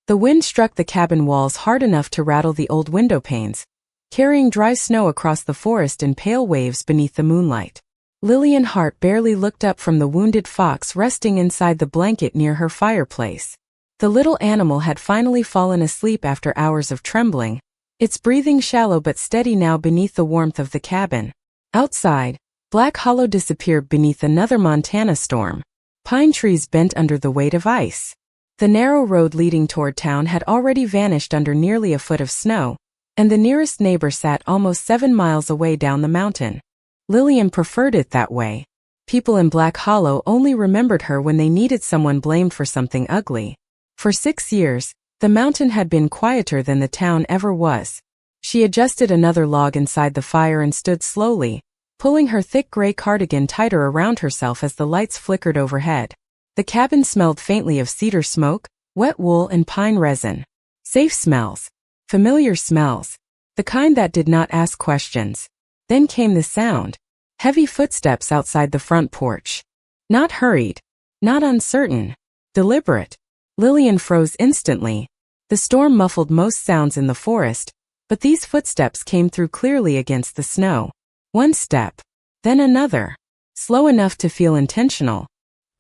The wind struck the cabin walls hard enough to rattle the old window panes, carrying dry snow across the forest in pale waves beneath the moonlight. Lillian Hart barely looked up from the wounded fox resting inside the blanket near her fireplace. The little animal had finally fallen asleep after hours of trembling, its breathing shallow but steady now beneath the warmth of the cabin. Outside, Black Hollow disappeared beneath another Montana storm. Pine trees bent under the weight of ice. The narrow road leading toward town had already vanished under nearly a foot of snow, and the nearest neighbor sat almost 7 miles away down the mountain. Lillian preferred it that way. People in Black Hollow only remembered her when they needed someone blamed for something ugly. For 6 years, the mountain had been quieter than the town ever was. She adjusted another log inside the fire and stood slowly, pulling her thick gray cardigan tighter around herself as the lights flickered overhead. The cabin smelled faintly of cedar smoke, wet wool and pine resin. Safe smells. Familiar smells. The kind that did not ask questions. Then came the sound. Heavy footsteps outside the front porch. Not hurried. Not uncertain. Deliberate. Lillian froze instantly. The storm muffled most sounds in the forest, but these footsteps came through clearly against the snow. One step. Then another. Slow enough to feel intentional.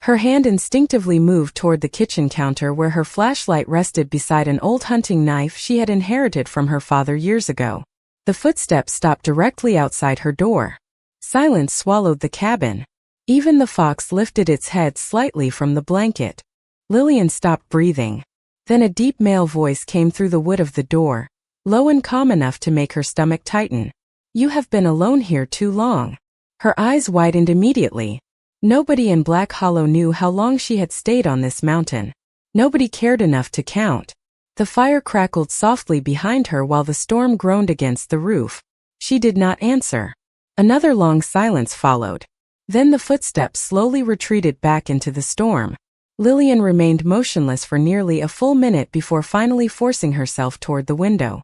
Her hand instinctively moved toward the kitchen counter where her flashlight rested beside an old hunting knife she had inherited from her father years ago. The footsteps stopped directly outside her door. Silence swallowed the cabin. Even the fox lifted its head slightly from the blanket. Lillian stopped breathing. Then a deep male voice came through the wood of the door, low and calm enough to make her stomach tighten. "You have been alone here too long." Her eyes widened immediately. Nobody in Black Hollow knew how long she had stayed on this mountain. Nobody cared enough to count. The fire crackled softly behind her while the storm groaned against the roof. She did not answer. Another long silence followed. Then the footsteps slowly retreated back into the storm. Lillian remained motionless for nearly a full minute before finally forcing herself toward the window.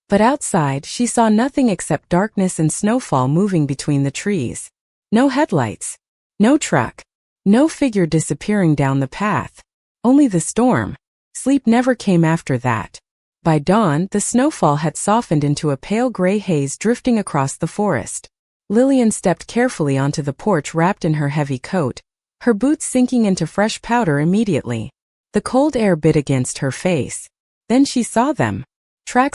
But outside, she saw nothing except darkness and snowfall moving between the trees. No headlights. No truck. No figure disappearing down the path. Only the storm. Sleep never came after that. By dawn, the snowfall had softened into a pale gray haze drifting across the forest. Lillian stepped carefully onto the porch wrapped in her heavy coat, her boots sinking into fresh powder immediately. The cold air bit against her face. Then she saw them.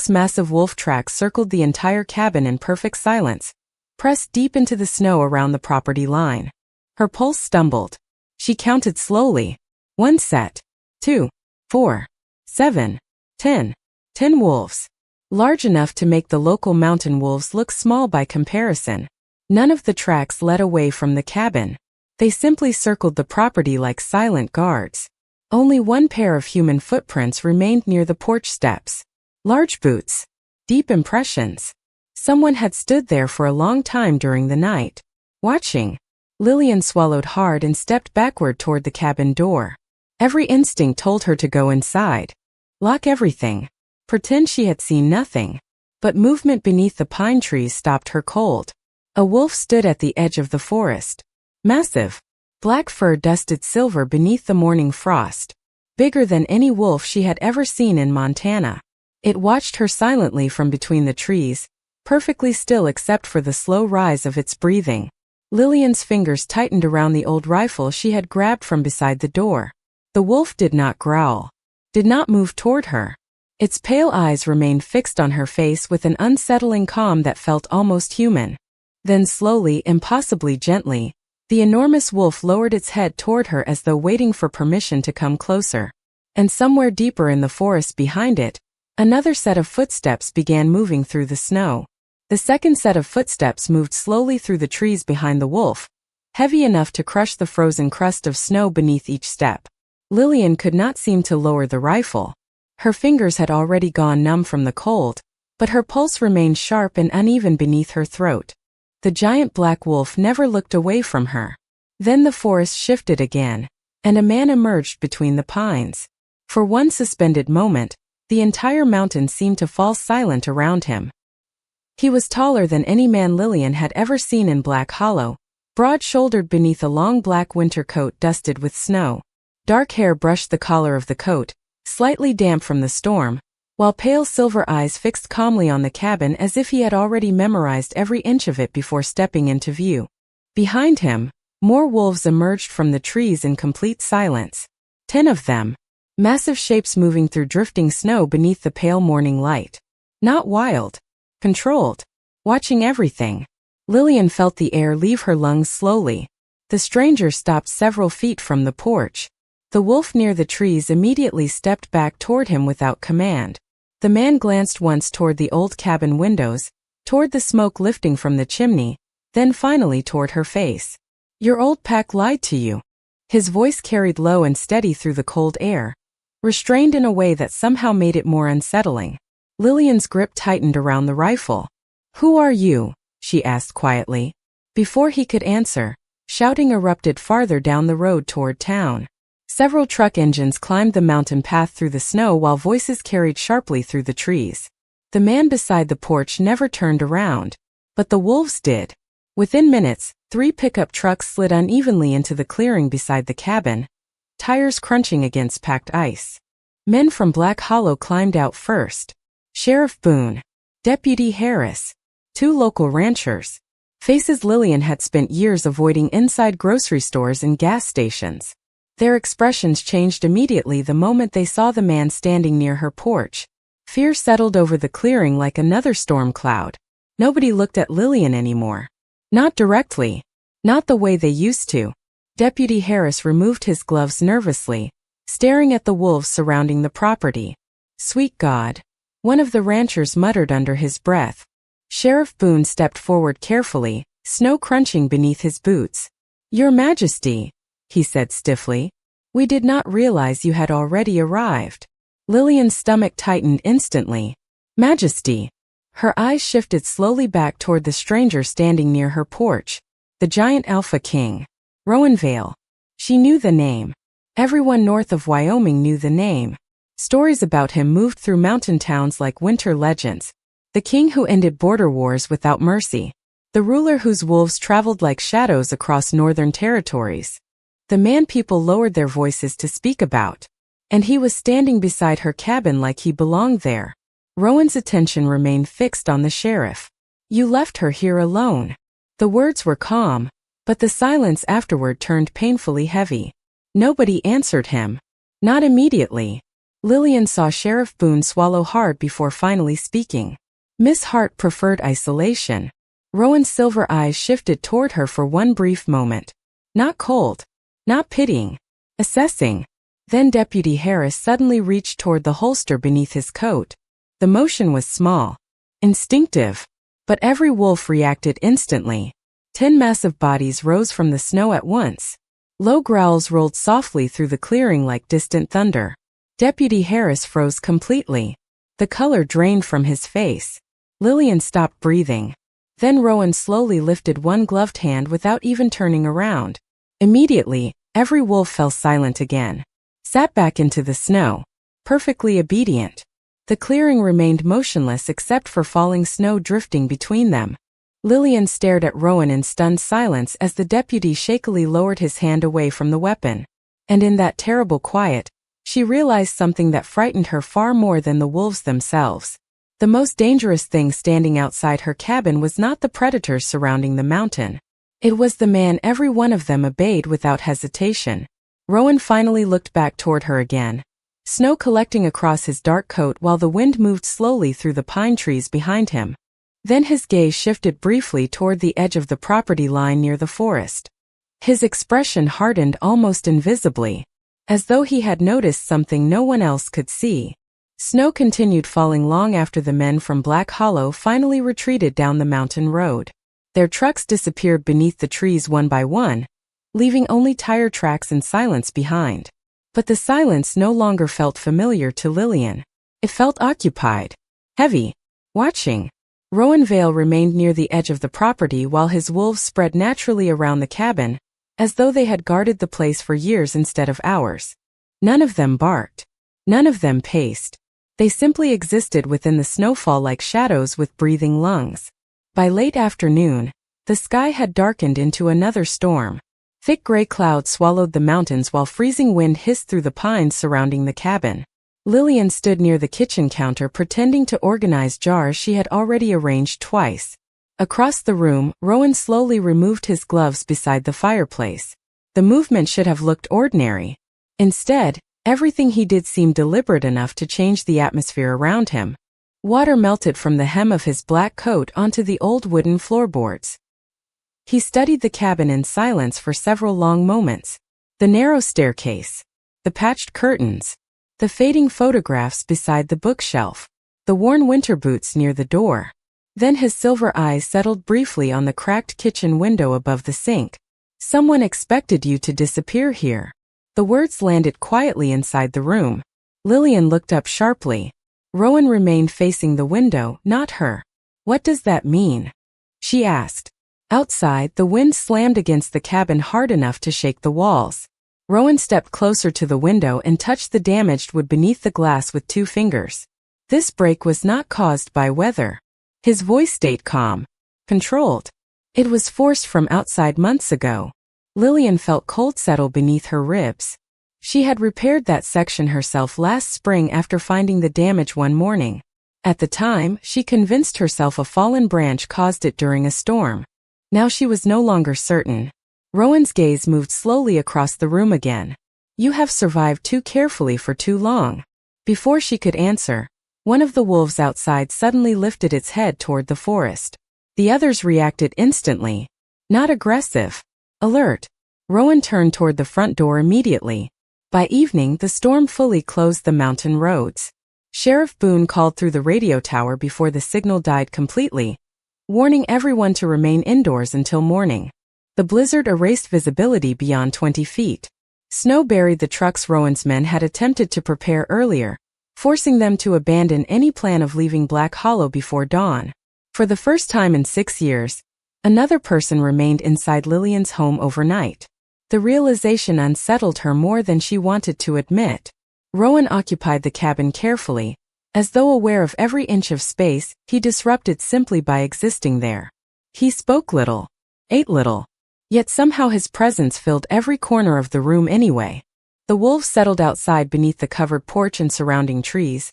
Massive wolf tracks circled the entire cabin in perfect silence, pressed deep into the snow around the property line. Her pulse stumbled. She counted slowly. 1 set. 2. 4. 7. 10. 10 wolves. Large enough to make the local mountain wolves look small by comparison. None of the tracks led away from the cabin. They simply circled the property like silent guards. Only one pair of human footprints remained near the porch steps. Large boots. Deep impressions. Someone had stood there for a long time during the night. Watching. Lillian swallowed hard and stepped backward toward the cabin door. Every instinct told her to go inside. Lock everything. Pretend she had seen nothing. But movement beneath the pine trees stopped her cold. A wolf stood at the edge of the forest. Massive. Black fur dusted silver beneath the morning frost. Bigger than any wolf she had ever seen in Montana. It watched her silently from between the trees, perfectly still except for the slow rise of its breathing. Lillian's fingers tightened around the old rifle she had grabbed from beside the door. The wolf did not growl. Did not move toward her. Its pale eyes remained fixed on her face with an unsettling calm that felt almost human. Then slowly, impossibly gently, the enormous wolf lowered its head toward her as though waiting for permission to come closer. And somewhere deeper in the forest behind it, another set of footsteps began moving through the snow. The second set of footsteps moved slowly through the trees behind the wolf, heavy enough to crush the frozen crust of snow beneath each step. Lillian could not seem to lower the rifle. Her fingers had already gone numb from the cold, but her pulse remained sharp and uneven beneath her throat. The giant black wolf never looked away from her. Then the forest shifted again, and a man emerged between the pines. For one suspended moment, the entire mountain seemed to fall silent around him. He was taller than any man Lillian had ever seen in Black Hollow, broad-shouldered beneath a long black winter coat dusted with snow. Dark hair brushed the collar of the coat, slightly damp from the storm, while pale silver eyes fixed calmly on the cabin as if he had already memorized every inch of it before stepping into view. Behind him, more wolves emerged from the trees in complete silence. 10 of them, massive shapes moving through drifting snow beneath the pale morning light. Not wild, controlled, watching everything. Lillian felt the air leave her lungs slowly. The stranger stopped several feet from the porch. The wolf near the trees immediately stepped back toward him without command. The man glanced once toward the old cabin windows, toward the smoke lifting from the chimney, then finally toward her face. "Your old pack lied to you." His voice carried low and steady through the cold air, restrained in a way that somehow made it more unsettling. Lillian's grip tightened around the rifle. "Who are you?" she asked quietly. Before he could answer, shouting erupted farther down the road toward town. Several truck engines climbed the mountain path through the snow while voices carried sharply through the trees. The man beside the porch never turned around, but the wolves did. Within minutes, 3 pickup trucks slid unevenly into the clearing beside the cabin, tires crunching against packed ice. Men from Black Hollow climbed out first. Sheriff Boone, Deputy Harris, 2 local ranchers. Faces Lillian had spent years avoiding inside grocery stores and gas stations. Their expressions changed immediately the moment they saw the man standing near her porch. Fear settled over the clearing like another storm cloud. Nobody looked at Lillian anymore. Not directly. Not the way they used to. Deputy Harris removed his gloves nervously, staring at the wolves surrounding the property. "Sweet God," one of the ranchers muttered under his breath. Sheriff Boone stepped forward carefully, snow crunching beneath his boots. "Your Majesty," he said stiffly, "we did not realize you had already arrived." Lillian's stomach tightened instantly. "Majesty." Her eyes shifted slowly back toward the stranger standing near her porch. The giant Alpha King. Rowanvale. She knew the name. Everyone north of Wyoming knew the name. Stories about him moved through mountain towns like winter legends. The king who ended border wars without mercy. The ruler whose wolves traveled like shadows across northern territories. The man people lowered their voices to speak about. And he was standing beside her cabin like he belonged there. Rowan's attention remained fixed on the sheriff. "You left her here alone." The words were calm, but the silence afterward turned painfully heavy. Nobody answered him. Not immediately. Lillian saw Sheriff Boone swallow hard before finally speaking. Miss Hart preferred isolation. Rowan's silver eyes shifted toward her for one brief moment. Not cold. Not pitying. Assessing. Then Deputy Harris suddenly reached toward the holster beneath his coat. The motion was small. Instinctive. But every wolf reacted instantly. 10 massive bodies rose from the snow at once. Low growls rolled softly through the clearing like distant thunder. Deputy Harris froze completely. The color drained from his face. Lillian stopped breathing. Then Rowan slowly lifted one gloved hand without even turning around. Immediately, every wolf fell silent again. Sat back into the snow. Perfectly obedient. The clearing remained motionless except for falling snow drifting between them. Lillian stared at Rowan in stunned silence as the deputy shakily lowered his hand away from the weapon. And in that terrible quiet, she realized something that frightened her far more than the wolves themselves. The most dangerous thing standing outside her cabin was not the predators surrounding the mountain. It was the man every one of them obeyed without hesitation. Rowan finally looked back toward her again. Snow collecting across his dark coat while the wind moved slowly through the pine trees behind him. Then his gaze shifted briefly toward the edge of the property line near the forest. His expression hardened almost invisibly, as though he had noticed something no one else could see. Snow continued falling long after the men from Black Hollow finally retreated down the mountain road. Their trucks disappeared beneath the trees one by one, leaving only tire tracks and silence behind. But the silence no longer felt familiar to Lillian. It felt occupied, heavy, watching. Rowanvale remained near the edge of the property while his wolves spread naturally around the cabin, as though they had guarded the place for years instead of hours. None of them barked. None of them paced. They simply existed within the snowfall like shadows with breathing lungs. By late afternoon, the sky had darkened into another storm. Thick gray clouds swallowed the mountains while freezing wind hissed through the pines surrounding the cabin. Lillian stood near the kitchen counter pretending to organize jars she had already arranged twice. Across the room, Rowan slowly removed his gloves beside the fireplace. The movement should have looked ordinary. Instead, everything he did seemed deliberate enough to change the atmosphere around him. Water melted from the hem of his black coat onto the old wooden floorboards. He studied the cabin in silence for several long moments. The narrow staircase, the patched curtains, the fading photographs beside the bookshelf, the worn winter boots near the door. Then his silver eyes settled briefly on the cracked kitchen window above the sink. "Someone expected you to disappear here." The words landed quietly inside the room. Lillian looked up sharply. Rowan remained facing the window, not her. "What does that mean?" she asked. Outside, the wind slammed against the cabin hard enough to shake the walls. Rowan stepped closer to the window and touched the damaged wood beneath the glass with 2 fingers. This break was not caused by weather. His voice stayed calm, controlled. It was forced from outside months ago. Lillian felt cold settle beneath her ribs. She had repaired that section herself last spring after finding the damage one morning. At the time, she convinced herself a fallen branch caused it during a storm. Now she was no longer certain. Rowan's gaze moved slowly across the room again. "You have survived too carefully for too long." Before she could answer, one of the wolves outside suddenly lifted its head toward the forest. The others reacted instantly. Not aggressive. Alert. Rowan turned toward the front door immediately. By evening, the storm fully closed the mountain roads. Sheriff Boone called through the radio tower before the signal died completely, warning everyone to remain indoors until morning. The blizzard erased visibility beyond 20 feet. Snow buried the trucks Rowan's men had attempted to prepare earlier, forcing them to abandon any plan of leaving Black Hollow before dawn. For the first time in 6 years, another person remained inside Lillian's home overnight. The realization unsettled her more than she wanted to admit. Rowan occupied the cabin carefully. As though aware of every inch of space, he disrupted simply by existing there. He spoke little, ate little, yet somehow his presence filled every corner of the room anyway. The wolves settled outside beneath the covered porch and surrounding trees,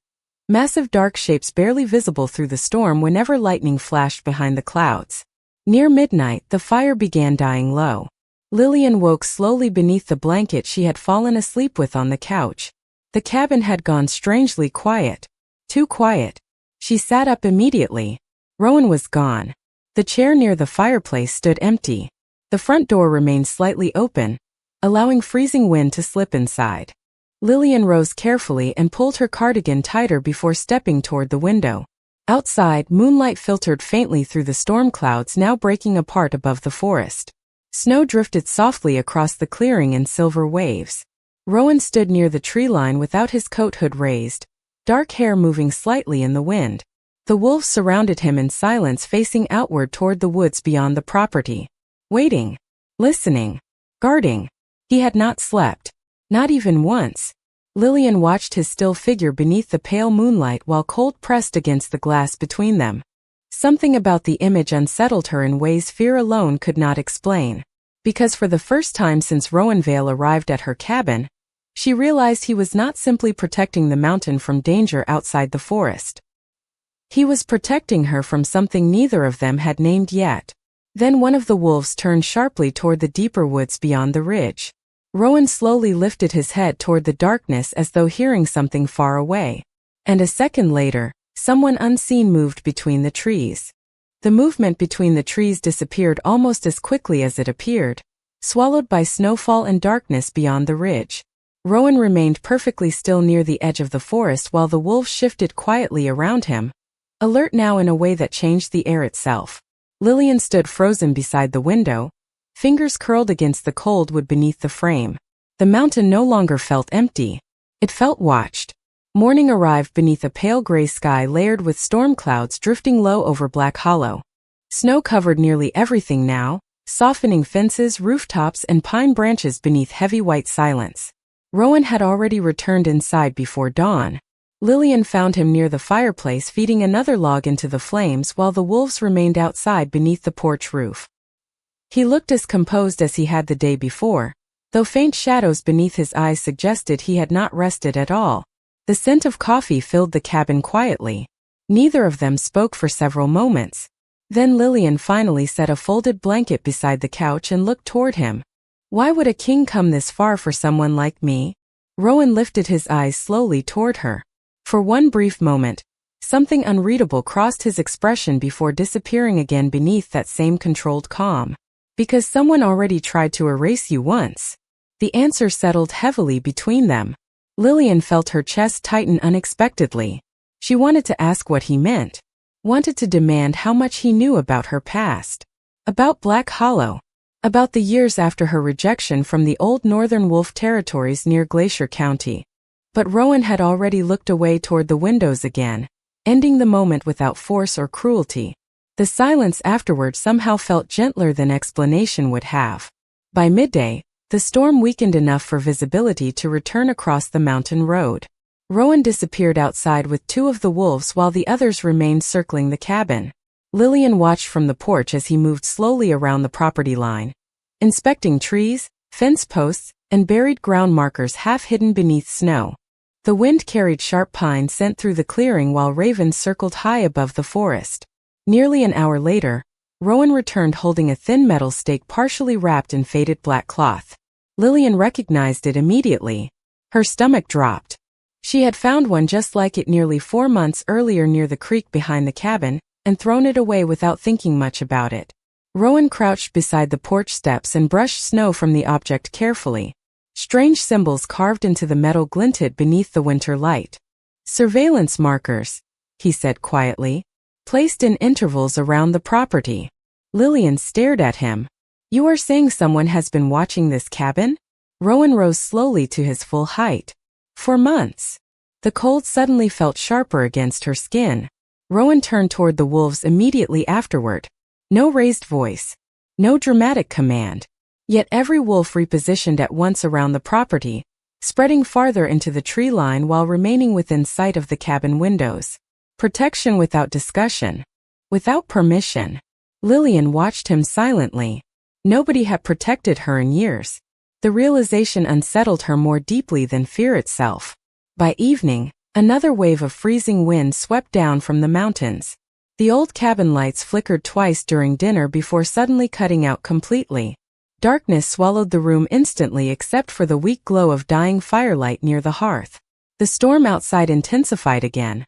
massive dark shapes barely visible through the storm whenever lightning flashed behind the clouds. Near midnight, the fire began dying low. Lillian woke slowly beneath the blanket she had fallen asleep with on the couch. The cabin had gone strangely quiet. Too quiet. She sat up immediately. Rowan was gone. The chair near the fireplace stood empty. The front door remained slightly open, allowing freezing wind to slip inside. Lillian rose carefully and pulled her cardigan tighter before stepping toward the window. Outside, moonlight filtered faintly through the storm clouds now breaking apart above the forest. Snow drifted softly across the clearing in silver waves. Rowan stood near the tree line without his coat hood raised, dark hair moving slightly in the wind. The wolves surrounded him in silence, facing outward toward the woods beyond the property. Waiting, listening, guarding. He had not slept. Not even once. Lillian watched his still figure beneath the pale moonlight while cold pressed against the glass between them. Something about the image unsettled her in ways fear alone could not explain. Because for the first time since Rowanvale arrived at her cabin, she realized he was not simply protecting the mountain from danger outside the forest. He was protecting her from something neither of them had named yet. Then one of the wolves turned sharply toward the deeper woods beyond the ridge. Rowan slowly lifted his head toward the darkness as though hearing something far away. And a second later, someone unseen moved between the trees. The movement between the trees disappeared almost as quickly as it appeared, swallowed by snowfall and darkness beyond the ridge. Rowan remained perfectly still near the edge of the forest while the wolves shifted quietly around him, alert now in a way that changed the air itself. Lillian stood frozen beside the window, fingers curled against the cold wood beneath the frame. The mountain no longer felt empty. It felt watched. Morning arrived beneath a pale gray sky layered with storm clouds drifting low over Black Hollow. Snow covered nearly everything now, softening fences, rooftops, and pine branches beneath heavy white silence. Rowan had already returned inside before dawn. Lillian found him near the fireplace feeding another log into the flames while the wolves remained outside beneath the porch roof. He looked as composed as he had the day before, though faint shadows beneath his eyes suggested he had not rested at all. The scent of coffee filled the cabin quietly. Neither of them spoke for several moments. Then Lillian finally set a folded blanket beside the couch and looked toward him. "Why would a king come this far for someone like me?" Rowan lifted his eyes slowly toward her. For one brief moment, something unreadable crossed his expression before disappearing again beneath that same controlled calm. "Because someone already tried to erase you once." The answer settled heavily between them. Lillian felt her chest tighten unexpectedly. She wanted to ask what he meant. Wanted to demand how much he knew about her past. About Black Hollow. About the years after her rejection from the old Northern Wolf territories near Glacier County. But Rowan had already looked away toward the windows again, ending the moment without force or cruelty. The silence afterward somehow felt gentler than explanation would have. By midday, the storm weakened enough for visibility to return across the mountain road. Rowan disappeared outside with two of the wolves while the others remained circling the cabin. Lillian watched from the porch as he moved slowly around the property line, inspecting trees, fence posts, and buried ground markers half hidden beneath snow. The wind carried sharp pine scent through the clearing while ravens circled high above the forest. Nearly an hour later, Rowan returned holding a thin metal stake partially wrapped in faded black cloth. Lillian recognized it immediately. Her stomach dropped. She had found one just like it nearly 4 months earlier near the creek behind the cabin, and thrown it away without thinking much about it. Rowan crouched beside the porch steps and brushed snow from the object carefully. Strange symbols carved into the metal glinted beneath the winter light. "Surveillance markers," he said quietly, "placed in intervals around the property." Lillian stared at him. "You are saying someone has been watching this cabin?" Rowan rose slowly to his full height. "For months." The cold suddenly felt sharper against her skin. Rowan turned toward the wolves immediately afterward. No raised voice. No dramatic command. Yet every wolf repositioned at once around the property, spreading farther into the tree line while remaining within sight of the cabin windows. Protection without discussion. Without permission. Lillian watched him silently. Nobody had protected her in years. The realization unsettled her more deeply than fear itself. By evening, another wave of freezing wind swept down from the mountains. The old cabin lights flickered twice during dinner before suddenly cutting out completely. Darkness swallowed the room instantly except for the weak glow of dying firelight near the hearth. The storm outside intensified again,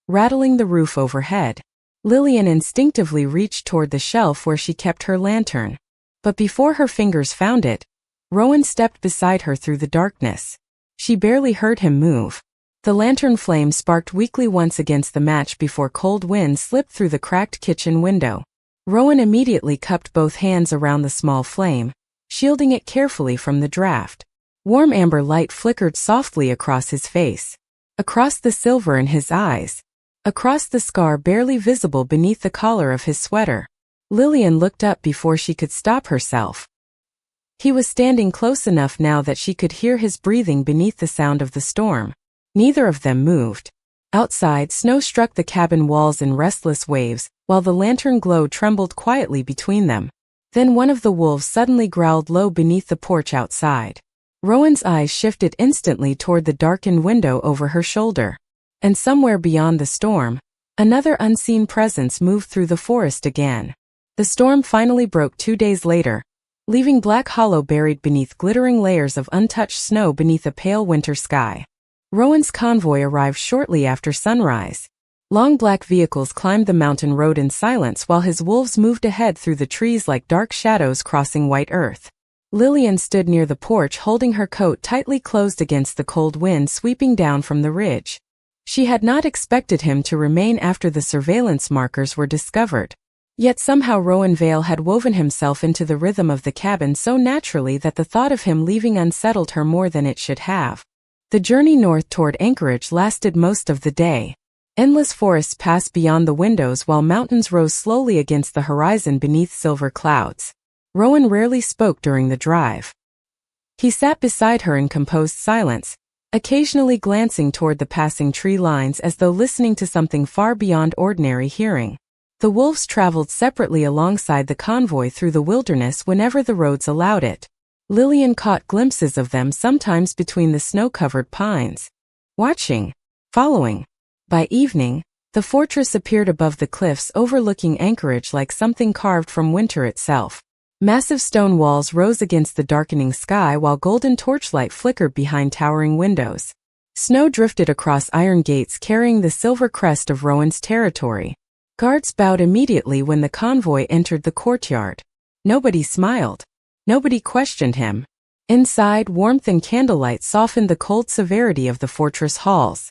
rattling the roof overhead. Lillian instinctively reached toward the shelf where she kept her lantern. But before her fingers found it, Rowan stepped beside her through the darkness. She barely heard him move. The lantern flame sparked weakly once against the match before cold wind slipped through the cracked kitchen window. Rowan immediately cupped both hands around the small flame, shielding it carefully from the draft. Warm amber light flickered softly across his face, across the silver in his eyes, across the scar barely visible beneath the collar of his sweater. Lillian looked up before she could stop herself. He was standing close enough now that she could hear his breathing beneath the sound of the storm. Neither of them moved. Outside, snow struck the cabin walls in restless waves, while the lantern glow trembled quietly between them. Then one of the wolves suddenly growled low beneath the porch outside. Rowan's eyes shifted instantly toward the darkened window over her shoulder. And somewhere beyond the storm, another unseen presence moved through the forest again. The storm finally broke 2 days later, leaving Black Hollow buried beneath glittering layers of untouched snow beneath a pale winter sky. Rowan's convoy arrived shortly after sunrise. Long black vehicles climbed the mountain road in silence while his wolves moved ahead through the trees like dark shadows crossing white earth. Lillian stood near the porch holding her coat tightly closed against the cold wind sweeping down from the ridge. She had not expected him to remain after the surveillance markers were discovered. Yet somehow Rowan Vale had woven himself into the rhythm of the cabin so naturally that the thought of him leaving unsettled her more than it should have. The journey north toward Anchorage lasted most of the day. Endless forests passed beyond the windows while mountains rose slowly against the horizon beneath silver clouds. Rowan rarely spoke during the drive. He sat beside her in composed silence, occasionally glancing toward the passing tree lines as though listening to something far beyond ordinary hearing. The wolves traveled separately alongside the convoy through the wilderness whenever the roads allowed it. Lillian caught glimpses of them sometimes between the snow-covered pines, watching, following. By evening, the fortress appeared above the cliffs overlooking Anchorage like something carved from winter itself. Massive stone walls rose against the darkening sky while golden torchlight flickered behind towering windows. Snow drifted across iron gates carrying the silver crest of Rowan's territory. Guards bowed immediately when the convoy entered the courtyard. Nobody smiled. Nobody questioned him. Inside, warmth and candlelight softened the cold severity of the fortress halls.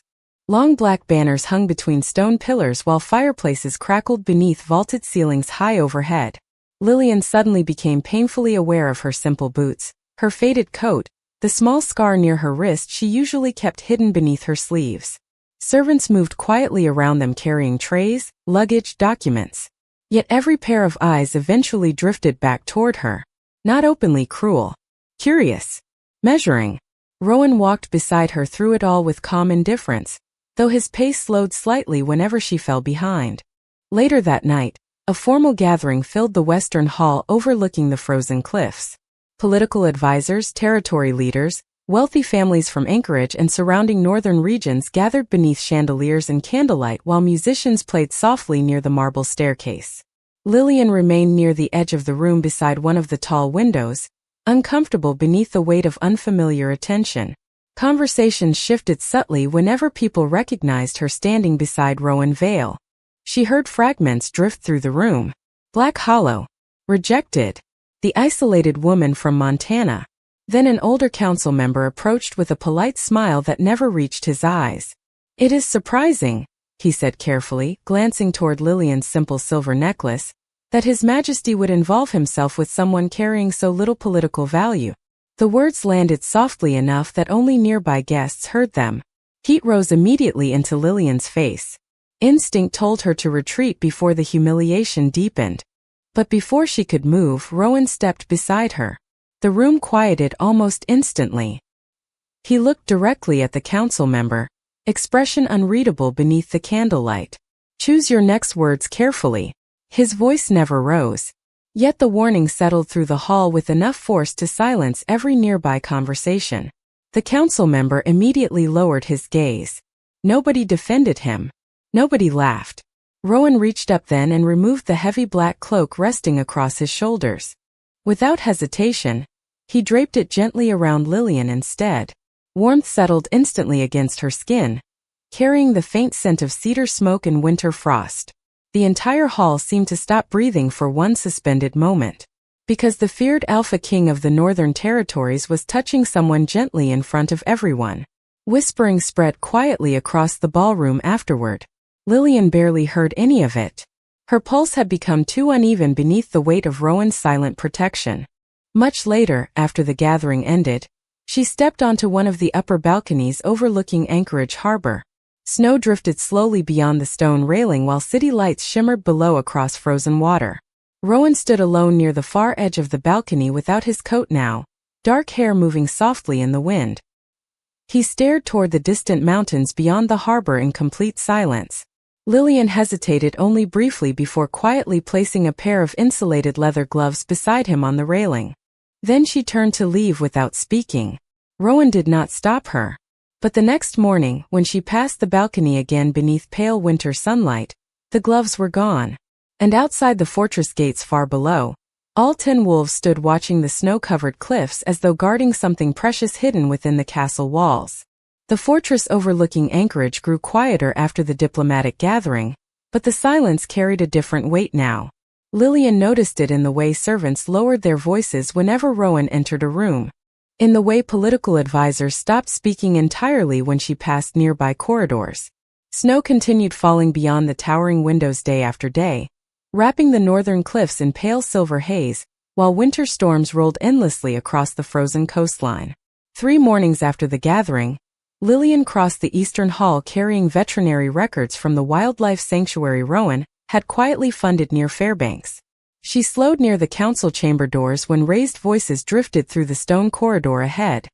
Long black banners hung between stone pillars while fireplaces crackled beneath vaulted ceilings high overhead. Lillian suddenly became painfully aware of her simple boots, her faded coat, the small scar near her wrist she usually kept hidden beneath her sleeves. Servants moved quietly around them carrying trays, luggage, documents. Yet every pair of eyes eventually drifted back toward her. Not openly cruel. Curious. Measuring. Rowan walked beside her through it all with calm indifference, though his pace slowed slightly whenever she fell behind. Later that night, a formal gathering filled the western hall overlooking the frozen cliffs. Political advisors, territory leaders, wealthy families from Anchorage and surrounding northern regions gathered beneath chandeliers and candlelight while musicians played softly near the marble staircase. Lillian remained near the edge of the room beside one of the tall windows, uncomfortable beneath the weight of unfamiliar attention. Conversations shifted subtly whenever people recognized her standing beside Rowan Vale. She heard fragments drift through the room. Black Hollow. Rejected. The isolated woman from Montana. Then an older council member approached with a polite smile that never reached his eyes. "It is surprising," he said carefully, glancing toward Lillian's simple silver necklace, "that His Majesty would involve himself with someone carrying so little political value." The words landed softly enough that only nearby guests heard them. Heat rose immediately into Lillian's face. Instinct told her to retreat before the humiliation deepened. But before she could move, Rowan stepped beside her. The room quieted almost instantly. He looked directly at the council member, expression unreadable beneath the candlelight. "Choose your next words carefully." His voice never rose. Yet the warning settled through the hall with enough force to silence every nearby conversation. The council member immediately lowered his gaze. Nobody defended him. Nobody laughed. Rowan reached up then and removed the heavy black cloak resting across his shoulders. Without hesitation, he draped it gently around Lillian instead. Warmth settled instantly against her skin, carrying the faint scent of cedar smoke and winter frost. The entire hall seemed to stop breathing for one suspended moment. Because the feared Alpha King of the Northern Territories was touching someone gently in front of everyone. Whispering spread quietly across the ballroom afterward. Lillian barely heard any of it. Her pulse had become too uneven beneath the weight of Rowan's silent protection. Much later, after the gathering ended, she stepped onto one of the upper balconies overlooking Anchorage Harbor. Snow drifted slowly beyond the stone railing while city lights shimmered below across frozen water. Rowan stood alone near the far edge of the balcony without his coat now, dark hair moving softly in the wind. He stared toward the distant mountains beyond the harbor in complete silence. Lillian hesitated only briefly before quietly placing a pair of insulated leather gloves beside him on the railing. Then she turned to leave without speaking. Rowan did not stop her. But the next morning, when she passed the balcony again beneath pale winter sunlight, the gloves were gone. And outside the fortress gates far below, all 10 wolves stood watching the snow-covered cliffs as though guarding something precious hidden within the castle walls. The fortress overlooking Anchorage grew quieter after the diplomatic gathering, but the silence carried a different weight now. Lillian noticed it in the way servants lowered their voices whenever Rowan entered a room. In the way political advisors stopped speaking entirely when she passed nearby corridors. Snow continued falling beyond the towering windows day after day, wrapping the northern cliffs in pale silver haze, while winter storms rolled endlessly across the frozen coastline. 3 mornings after the gathering, Lillian crossed the eastern hall carrying veterinary records from the wildlife sanctuary Rowan had quietly funded near Fairbanks. She slowed near the council chamber doors when raised voices drifted through the stone corridor ahead.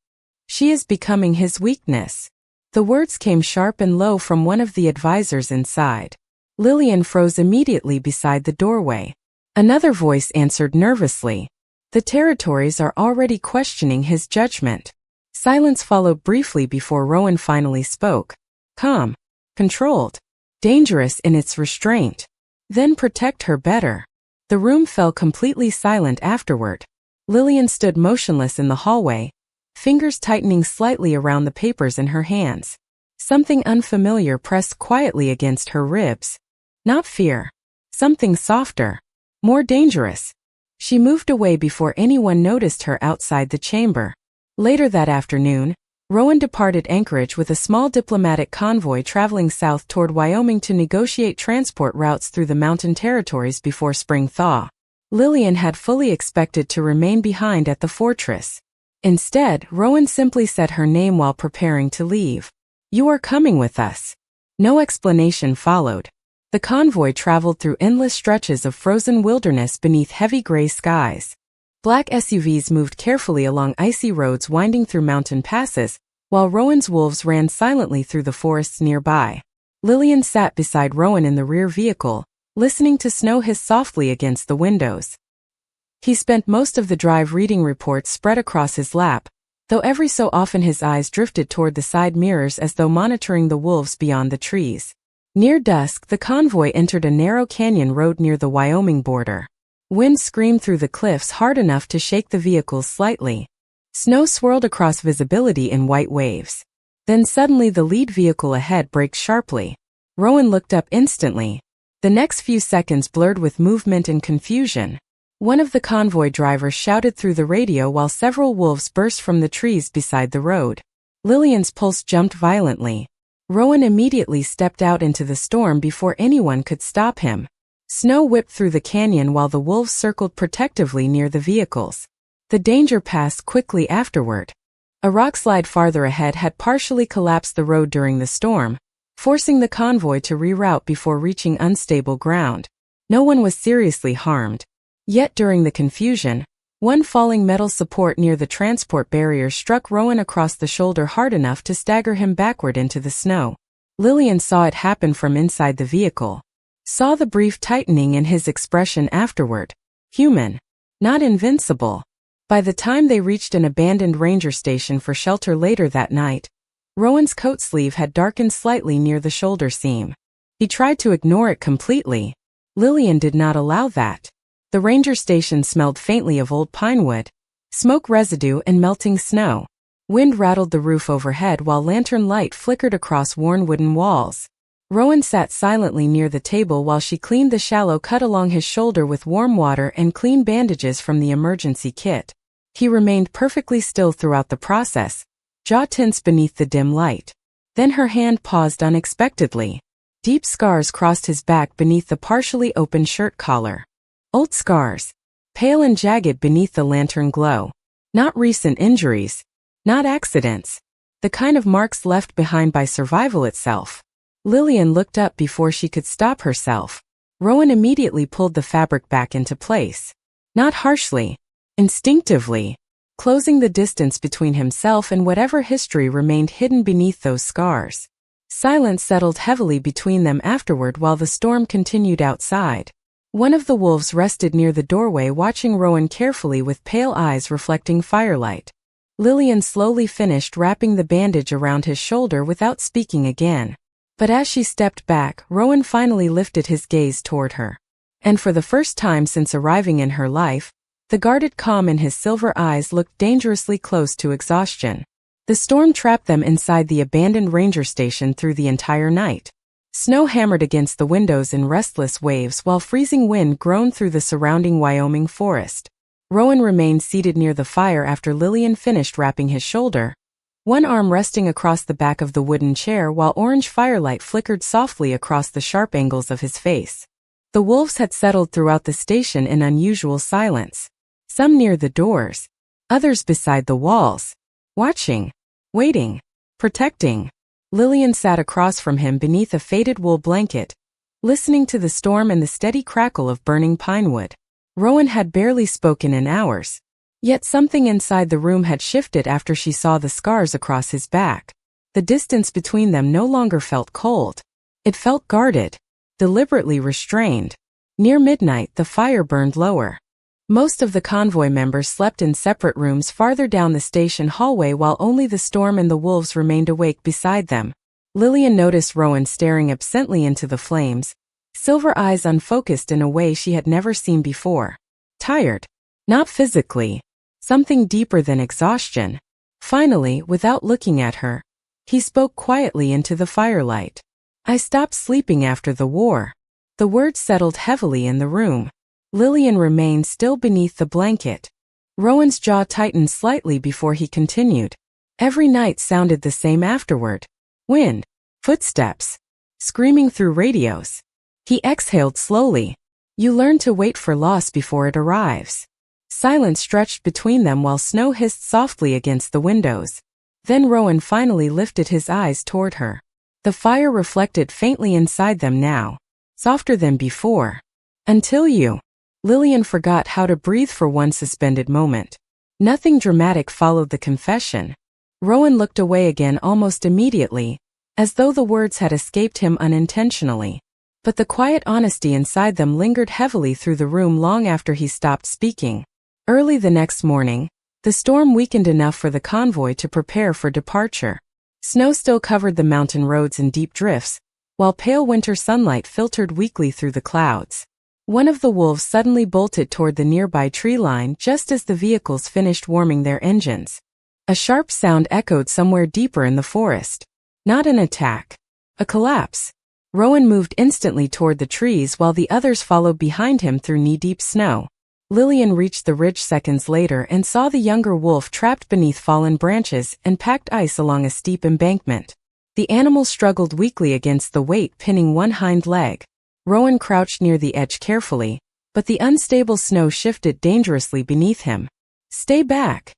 "She is becoming his weakness." The words came sharp and low from one of the advisors inside. Lillian froze immediately beside the doorway. Another voice answered nervously. "The territories are already questioning his judgment." Silence followed briefly before Rowan finally spoke. "Calm. controlled, dangerous in its restraint. Then protect her better. The room fell completely silent afterward. Lillian stood motionless in the hallway, fingers tightening slightly around the papers in her hands. Something unfamiliar pressed quietly against her ribs. Not fear. Something softer. More dangerous. She moved away before anyone noticed her outside the chamber. Later that afternoon, Rowan departed Anchorage with a small diplomatic convoy traveling south toward Wyoming to negotiate transport routes through the mountain territories before spring thaw. Lillian had fully expected to remain behind at the fortress. Instead, Rowan simply said her name while preparing to leave. "You are coming with us." No explanation followed. The convoy traveled through endless stretches of frozen wilderness beneath heavy gray skies. Black SUVs moved carefully along icy roads winding through mountain passes, while Rowan's wolves ran silently through the forests nearby. Lillian sat beside Rowan in the rear vehicle, listening to snow hiss softly against the windows. He spent most of the drive reading reports spread across his lap, though every so often his eyes drifted toward the side mirrors as though monitoring the wolves beyond the trees. Near dusk, the convoy entered a narrow canyon road near the Wyoming border. Wind screamed through the cliffs hard enough to shake the vehicles slightly. Snow swirled across visibility in white waves. Then suddenly the lead vehicle ahead braked sharply. Rowan looked up instantly. The next few seconds blurred with movement and confusion. One of the convoy drivers shouted through the radio while several wolves burst from the trees beside the road. Lillian's pulse jumped violently. Rowan immediately stepped out into the storm before anyone could stop him. Snow whipped through the canyon while the wolves circled protectively near the vehicles. The danger passed quickly afterward. A rockslide farther ahead had partially collapsed the road during the storm, forcing the convoy to reroute before reaching unstable ground. No one was seriously harmed. Yet during the confusion, one falling metal support near the transport barrier struck Rowan across the shoulder hard enough to stagger him backward into the snow. Lillian saw it happen from inside the vehicle. Saw the brief tightening in his expression afterward. Human. Not invincible. By the time they reached an abandoned ranger station for shelter later that night, Rowan's coat sleeve had darkened slightly near the shoulder seam. He tried to ignore it completely. Lillian did not allow that. The ranger station smelled faintly of old pine wood, smoke residue and melting snow. Wind rattled the roof overhead while lantern light flickered across worn wooden walls. Rowan sat silently near the table while she cleaned the shallow cut along his shoulder with warm water and clean bandages from the emergency kit. He remained perfectly still throughout the process, jaw tense beneath the dim light. Then her hand paused unexpectedly. Deep scars crossed his back beneath the partially open shirt collar. Old scars, pale and jagged beneath the lantern glow. Not recent injuries. Not accidents. The kind of marks left behind by survival itself. Lillian looked up before she could stop herself. Rowan immediately pulled the fabric back into place. Not harshly. Instinctively. Closing the distance between himself and whatever history remained hidden beneath those scars. Silence settled heavily between them afterward while the storm continued outside. One of the wolves rested near the doorway watching Rowan carefully with pale eyes reflecting firelight. Lillian slowly finished wrapping the bandage around his shoulder without speaking again. But as she stepped back, Rowan finally lifted his gaze toward her. And for the first time since arriving in her life, the guarded calm in his silver eyes looked dangerously close to exhaustion. The storm trapped them inside the abandoned ranger station through the entire night. Snow hammered against the windows in restless waves while freezing wind groaned through the surrounding Wyoming forest. Rowan remained seated near the fire after Lillian finished wrapping his shoulder, one arm resting across the back of the wooden chair while orange firelight flickered softly across the sharp angles of his face. The wolves had settled throughout the station in unusual silence. Some near the doors, others beside the walls. Watching, waiting, protecting. Lillian sat across from him beneath a faded wool blanket, listening to the storm and the steady crackle of burning pine wood. Rowan had barely spoken in hours. Yet something inside the room had shifted after she saw the scars across his back. The distance between them no longer felt cold. It felt guarded, deliberately restrained. Near midnight, the fire burned lower. Most of the convoy members slept in separate rooms farther down the station hallway while only the storm and the wolves remained awake beside them. Lillian noticed Rowan staring absently into the flames, silver eyes unfocused in a way she had never seen before. Tired. Not physically. Something deeper than exhaustion. Finally, without looking at her, he spoke quietly into the firelight. I stopped sleeping after the war. The words settled heavily in the room. Lillian remained still beneath the blanket. Rowan's jaw tightened slightly before he continued. Every night sounded the same afterward. Wind. Footsteps. Screaming through radios. He exhaled slowly. You learn to wait for loss before it arrives. Silence stretched between them while snow hissed softly against the windows. Then Rowan finally lifted his eyes toward her. The fire reflected faintly inside them now, softer than before. Until you. Lillian forgot how to breathe for one suspended moment. Nothing dramatic followed the confession. Rowan looked away again almost immediately, as though the words had escaped him unintentionally. But the quiet honesty inside them lingered heavily through the room long after he stopped speaking. Early the next morning, the storm weakened enough for the convoy to prepare for departure. Snow still covered the mountain roads in deep drifts, while pale winter sunlight filtered weakly through the clouds. One of the wolves suddenly bolted toward the nearby tree line just as the vehicles finished warming their engines. A sharp sound echoed somewhere deeper in the forest. Not an attack. A collapse. Rowan moved instantly toward the trees while the others followed behind him through knee-deep snow. Lillian reached the ridge seconds later and saw the younger wolf trapped beneath fallen branches and packed ice along a steep embankment. The animal struggled weakly against the weight pinning one hind leg. Rowan crouched near the edge carefully, but the unstable snow shifted dangerously beneath him. Stay back,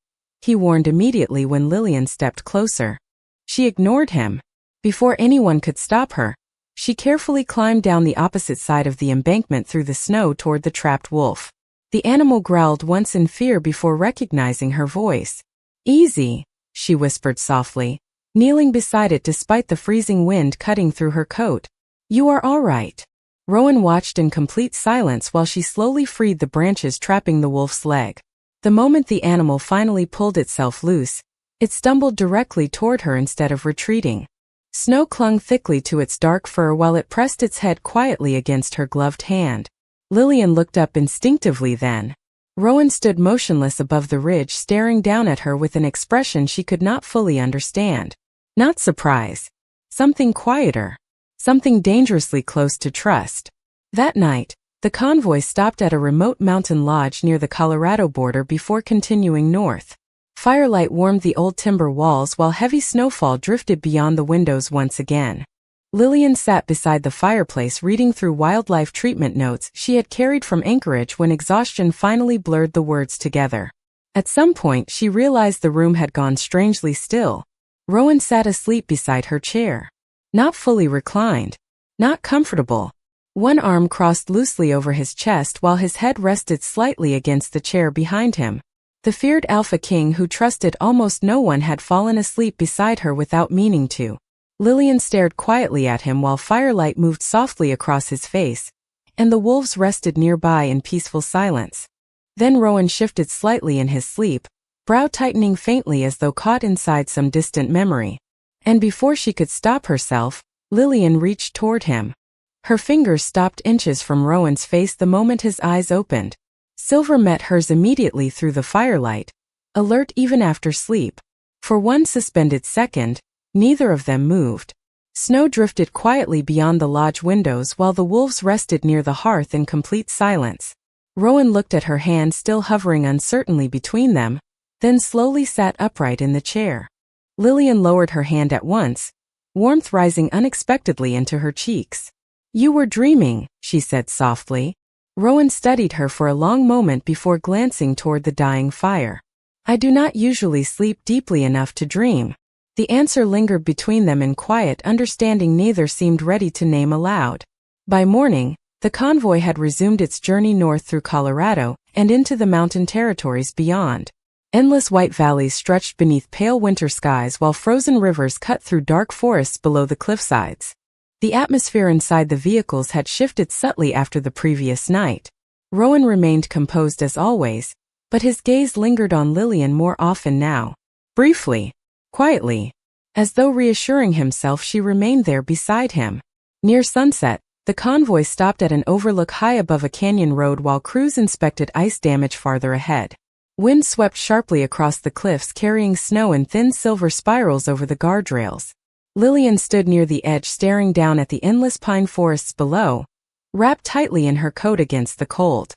he warned immediately when Lillian stepped closer. She ignored him. Before anyone could stop her, she carefully climbed down the opposite side of the embankment through the snow toward the trapped wolf. The animal growled once in fear before recognizing her voice. Easy, she whispered softly, kneeling beside it despite the freezing wind cutting through her coat. You are all right. Rowan watched in complete silence while she slowly freed the branches trapping the wolf's leg. The moment the animal finally pulled itself loose, it stumbled directly toward her instead of retreating. Snow clung thickly to its dark fur while it pressed its head quietly against her gloved hand. Lillian looked up instinctively then. Rowan stood motionless above the ridge staring down at her with an expression she could not fully understand. Not surprise. Something quieter. Something dangerously close to trust. That night, the convoy stopped at a remote mountain lodge near the Colorado border before continuing north. Firelight warmed the old timber walls while heavy snowfall drifted beyond the windows once again. Lillian sat beside the fireplace reading through wildlife treatment notes she had carried from Anchorage when exhaustion finally blurred the words together. At some point she realized the room had gone strangely still. Rowan sat asleep beside her chair. Not fully reclined. Not comfortable. One arm crossed loosely over his chest while his head rested slightly against the chair behind him. The feared alpha king who trusted almost no one had fallen asleep beside her without meaning to. Lillian stared quietly at him while firelight moved softly across his face, and the wolves rested nearby in peaceful silence. Then Rowan shifted slightly in his sleep, brow tightening faintly as though caught inside some distant memory. And before she could stop herself, Lillian reached toward him. Her fingers stopped inches from Rowan's face the moment his eyes opened. Silver met hers immediately through the firelight, alert even after sleep. For one suspended second, neither of them moved. Snow drifted quietly beyond the lodge windows while the wolves rested near the hearth in complete silence. Rowan looked at her hand still hovering uncertainly between them, then slowly sat upright in the chair. Lillian lowered her hand at once, warmth rising unexpectedly into her cheeks. You were dreaming, she said softly. Rowan studied her for a long moment before glancing toward the dying fire. I do not usually sleep deeply enough to dream. The answer lingered between them in quiet understanding neither seemed ready to name aloud. By morning, the convoy had resumed its journey north through Colorado and into the mountain territories beyond. Endless white valleys stretched beneath pale winter skies while frozen rivers cut through dark forests below the cliffsides. The atmosphere inside the vehicles had shifted subtly after the previous night. Rowan remained composed as always, but his gaze lingered on Lillian more often now. Briefly. Quietly. As though reassuring himself, she remained there beside him. Near sunset, the convoy stopped at an overlook high above a canyon road while crews inspected ice damage farther ahead. Wind swept sharply across the cliffs, carrying snow in thin silver spirals over the guardrails. Lillian stood near the edge, staring down at the endless pine forests below, wrapped tightly in her coat against the cold.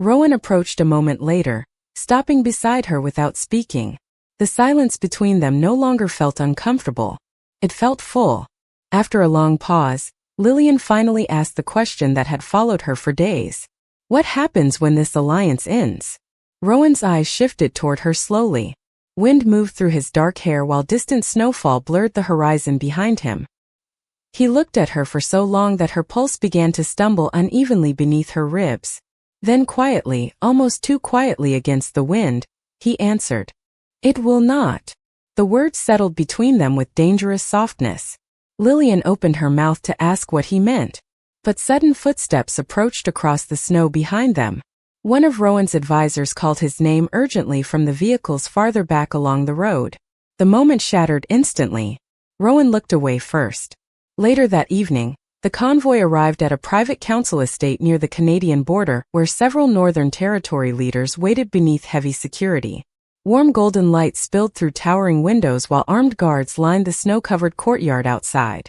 Rowan approached a moment later, stopping beside her without speaking. The silence between them no longer felt uncomfortable. It felt full. After a long pause, Lillian finally asked the question that had followed her for days. What happens when this alliance ends? Rowan's eyes shifted toward her slowly. Wind moved through his dark hair while distant snowfall blurred the horizon behind him. He looked at her for so long that her pulse began to stumble unevenly beneath her ribs. Then quietly, almost too quietly against the wind, he answered, "It will not." The words settled between them with dangerous softness. Lillian opened her mouth to ask what he meant, but sudden footsteps approached across the snow behind them. One of Rowan's advisors called his name urgently from the vehicles farther back along the road. The moment shattered instantly. Rowan looked away first. Later that evening, the convoy arrived at a private council estate near the Canadian border where several Northern Territory leaders waited beneath heavy security. Warm golden light spilled through towering windows while armed guards lined the snow-covered courtyard outside.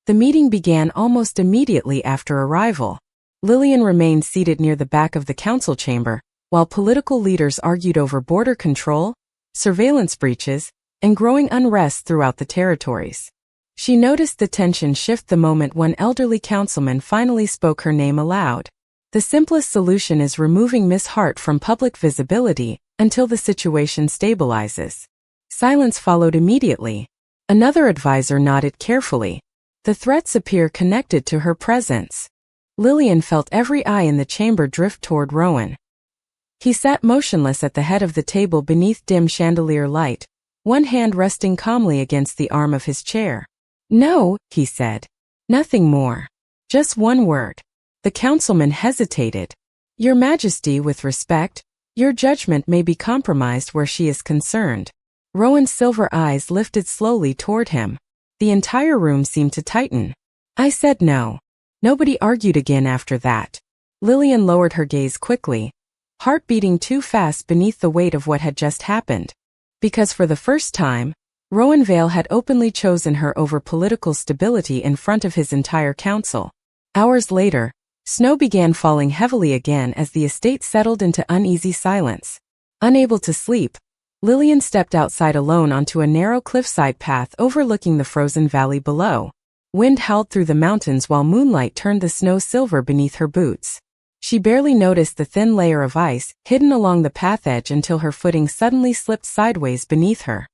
The meeting began almost immediately after arrival. Lillian remained seated near the back of the council chamber, while political leaders argued over border control, surveillance breaches, and growing unrest throughout the territories. She noticed the tension shift the moment one elderly councilman finally spoke her name aloud. The simplest solution is removing Miss Hart from public visibility until the situation stabilizes. Silence followed immediately. Another advisor nodded carefully. The threats appear connected to her presence. Lillian felt every eye in the chamber drift toward Rowan. He sat motionless at the head of the table beneath dim chandelier light, one hand resting calmly against the arm of his chair. "No," he said. "Nothing more. Just one word." The councilman hesitated. "Your Majesty, with respect, your judgment may be compromised where she is concerned." Rowan's silver eyes lifted slowly toward him. The entire room seemed to tighten. "I said no." Nobody argued again after that. Lillian lowered her gaze quickly, heart beating too fast beneath the weight of what had just happened. Because for the first time, Rowan Vale had openly chosen her over political stability in front of his entire council. Hours later, snow began falling heavily again as the estate settled into uneasy silence. Unable to sleep, Lillian stepped outside alone onto a narrow cliffside path overlooking the frozen valley below. Wind howled through the mountains while moonlight turned the snow silver beneath her boots. She barely noticed the thin layer of ice hidden along the path edge until her footing suddenly slipped sideways beneath her.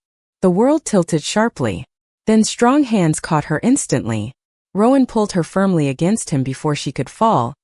The world tilted sharply. Then strong hands caught her instantly. Rowan pulled her firmly against him before she could fall,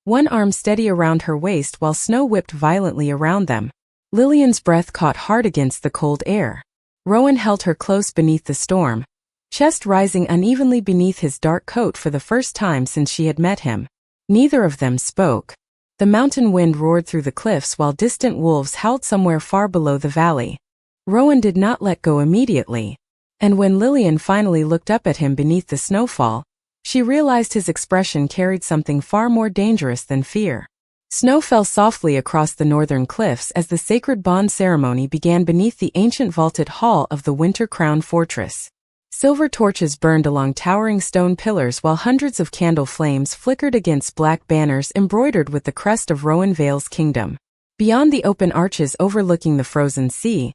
one arm steady around her waist while snow whipped violently around them. Lillian's breath caught hard against the cold air. Rowan held her close beneath the storm, chest rising unevenly beneath his dark coat for the first time since she had met him. Neither of them spoke. The mountain wind roared through the cliffs while distant wolves howled somewhere far below the valley. Rowan did not let go immediately, and when Lillian finally looked up at him beneath the snowfall, she realized his expression carried something far more dangerous than fear. Snow fell softly across the northern cliffs as the sacred bond ceremony began beneath the ancient vaulted hall of the winter-crowned fortress. Silver torches burned along towering stone pillars while hundreds of candle flames flickered against black banners embroidered with the crest of Rowan Vale's kingdom. Beyond the open arches overlooking the frozen sea,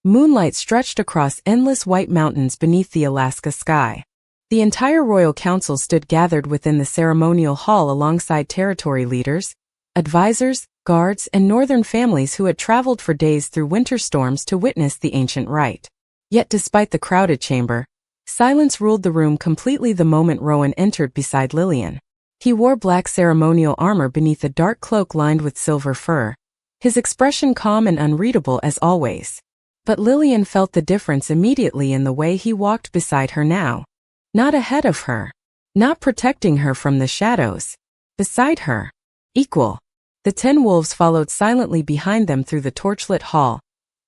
moonlight stretched across endless white mountains beneath the Alaska sky. The entire royal council stood gathered within the ceremonial hall alongside territory leaders, advisors, guards, and northern families who had traveled for days through winter storms to witness the ancient rite. Yet despite the crowded chamber, silence ruled the room completely the moment Rowan entered beside Lillian. He wore black ceremonial armor beneath a dark cloak lined with silver fur, his expression calm and unreadable as always. But Lillian felt the difference immediately in the way he walked beside her now. Not ahead of her. Not protecting her from the shadows. Beside her. Equal. The 10 wolves followed silently behind them through the torchlit hall,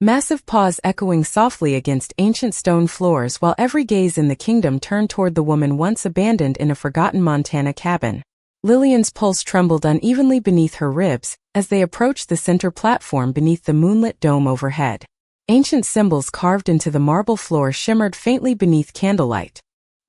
massive paws echoing softly against ancient stone floors while every gaze in the kingdom turned toward the woman once abandoned in a forgotten Montana cabin. Lillian's pulse trembled unevenly beneath her ribs as they approached the center platform beneath the moonlit dome overhead. Ancient symbols carved into the marble floor shimmered faintly beneath candlelight.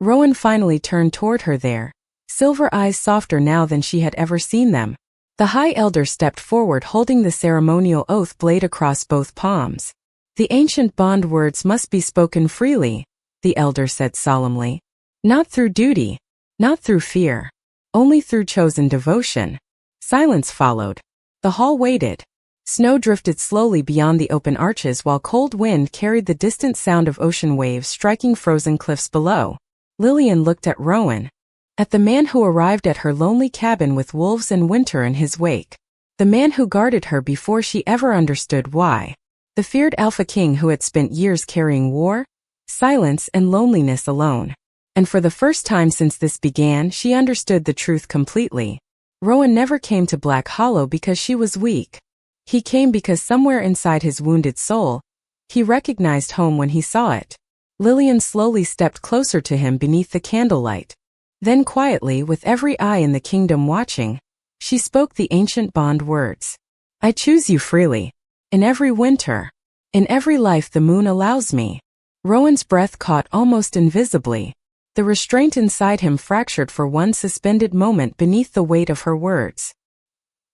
Rowan finally turned toward her there, silver eyes softer now than she had ever seen them. The High Elder stepped forward holding the ceremonial oath blade across both palms. The ancient bond words must be spoken freely, the Elder said solemnly. Not through duty, not through fear, only through chosen devotion. Silence followed. The hall waited. Snow drifted slowly beyond the open arches while cold wind carried the distant sound of ocean waves striking frozen cliffs below. Lillian looked at Rowan. At the man who arrived at her lonely cabin with wolves and winter in his wake. The man who guarded her before she ever understood why. The feared Alpha King who had spent years carrying war, silence, and loneliness alone. And for the first time since this began, she understood the truth completely. Rowan never came to Black Hollow because she was weak. He came because somewhere inside his wounded soul, he recognized home when he saw it. Lillian slowly stepped closer to him beneath the candlelight. Then quietly, with every eye in the kingdom watching, she spoke the ancient bond words. I choose you freely. In every winter. In every life the moon allows me. Rowan's breath caught almost invisibly. The restraint inside him fractured for one suspended moment beneath the weight of her words.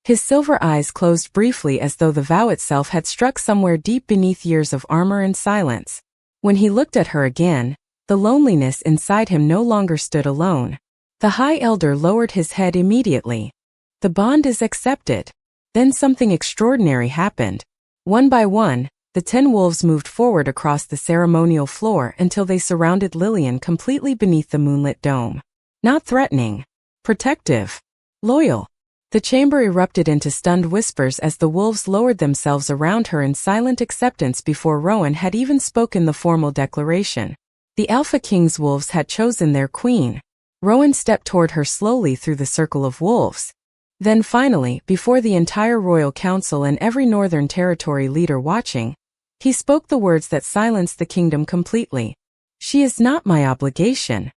His silver eyes closed briefly as though the vow itself had struck somewhere deep beneath years of armor and silence. When he looked at her again, the loneliness inside him no longer stood alone. The High Elder lowered his head immediately. The bond is accepted. Then something extraordinary happened. One by one, the 10 wolves moved forward across the ceremonial floor until they surrounded Lillian completely beneath the moonlit dome. Not threatening. Protective. Loyal. The chamber erupted into stunned whispers as the wolves lowered themselves around her in silent acceptance before Rowan had even spoken the formal declaration. The Alpha King's wolves had chosen their queen. Rowan stepped toward her slowly through the circle of wolves. Then finally, before the entire royal council and every Northern Territory leader watching, he spoke the words that silenced the kingdom completely. She is not my obligation.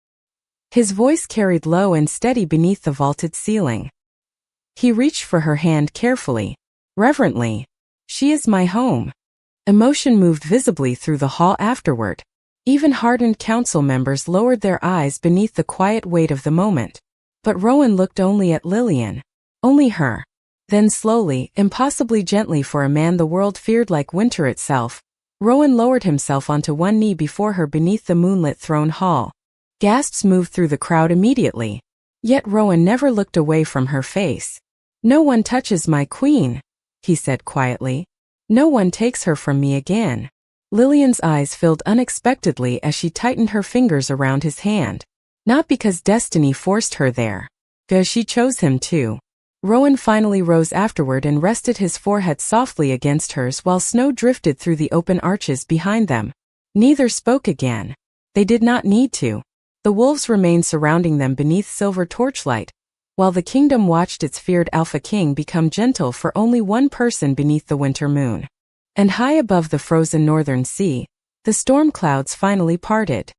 His voice carried low and steady beneath the vaulted ceiling. He reached for her hand carefully, reverently. She is my home. Emotion moved visibly through the hall afterward. Even hardened council members lowered their eyes beneath the quiet weight of the moment. But Rowan looked only at Lillian. Only her. Then slowly, impossibly gently for a man the world feared like winter itself, Rowan lowered himself onto one knee before her beneath the moonlit throne hall. Gasps moved through the crowd immediately. Yet Rowan never looked away from her face. No one touches my queen, he said quietly. No one takes her from me again. Lillian's eyes filled unexpectedly as she tightened her fingers around his hand. Not because destiny forced her there. Because she chose him to. Rowan finally rose afterward and rested his forehead softly against hers while snow drifted through the open arches behind them. Neither spoke again. They did not need to. The wolves remained surrounding them beneath silver torchlight, while the kingdom watched its feared Alpha King become gentle for only one person beneath the winter moon. And high above the frozen northern sea, the storm clouds finally parted.